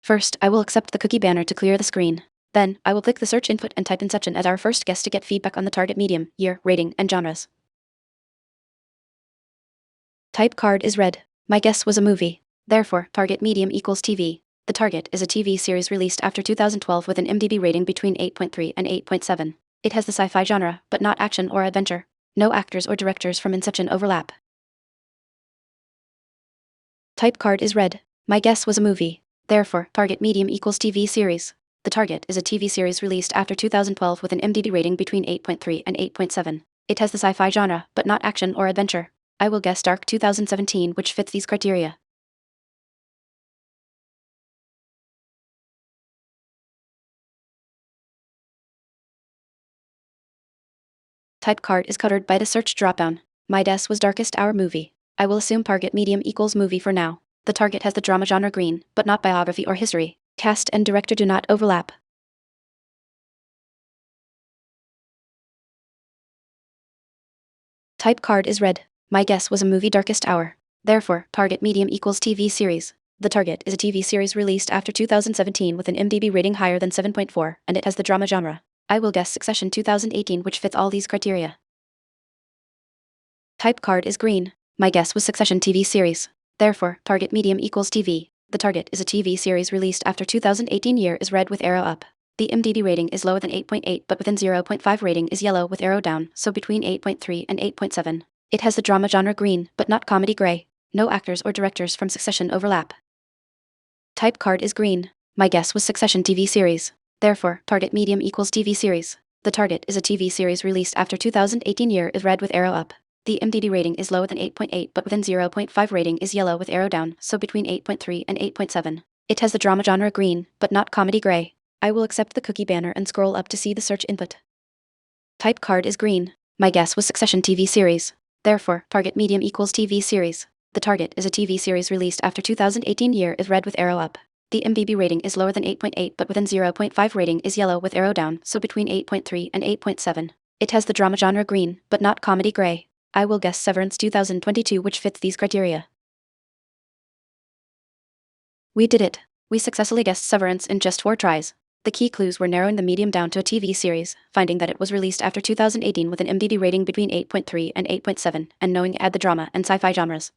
First, I will accept the cookie banner to clear the screen. Then, I will click the search input and type Inception as our first guess to get feedback on the target medium, year, rating, and genres. Type card is red. My guess was a movie. Therefore, target medium equals TV. The target is a TV series released after 2012 with an IMDb rating between 8.3 and 8.7. It has the sci-fi genre, but not action or adventure. No actors or directors from Inception overlap. Type card is red. My guess was a movie. Therefore, target medium equals TV series. The target is a TV series released after 2012 with an IMDb rating between 8.3 and 8.7. It has the sci-fi genre, but not action or adventure. I will guess Dark 2017, which fits these criteria. Type card is colored by the search dropdown. My guess was Darkest Hour movie. I will assume target medium equals movie for now. The target has the drama genre green, but not biography or history. Cast and director do not overlap. Type card is red. My guess was a movie Darkest Hour. Therefore, target medium equals TV series. The target is a TV series released after 2017 with an IMDb rating higher than 7.4, and it has the drama genre. I will guess Succession 2018, which fits all these criteria. Type card is green. My guess was Succession TV series. Therefore, target medium equals TV. The target is a TV series released after 2018, year is red with arrow up. The IMDb rating is lower than 8.8, but within 0.5 rating is yellow with arrow down, so between 8.3 and 8.7. It has the drama genre green, but not comedy gray. No actors or directors from Succession overlap. Type card is green. My guess was Succession TV series. Therefore, target medium equals TV series. The target is a TV series released after 2018, year is red with arrow up. The IMDb rating is lower than 8.8, but within 0.5 rating is yellow with arrow down, so between 8.3 and 8.7. It has the drama genre green, but not comedy gray. I will accept the cookie banner and scroll up to see the search input. Type card is green. My guess was Succession TV series. Therefore, target medium equals TV series. The target is a TV series released after 2018, year is red with arrow up. The IMDb rating is lower than 8.8, but within 0.5 rating is yellow with arrow down, so between 8.3 and 8.7. It has the drama genre green, but not comedy gray. I will guess Severance 2022, which fits these criteria. We did it. We successfully guessed Severance in just 4 tries. The key clues were narrowing the medium down to a TV series, finding that it was released after 2018 with an IMDb rating between 8.3 and 8.7, and knowing it had the drama and sci-fi genres.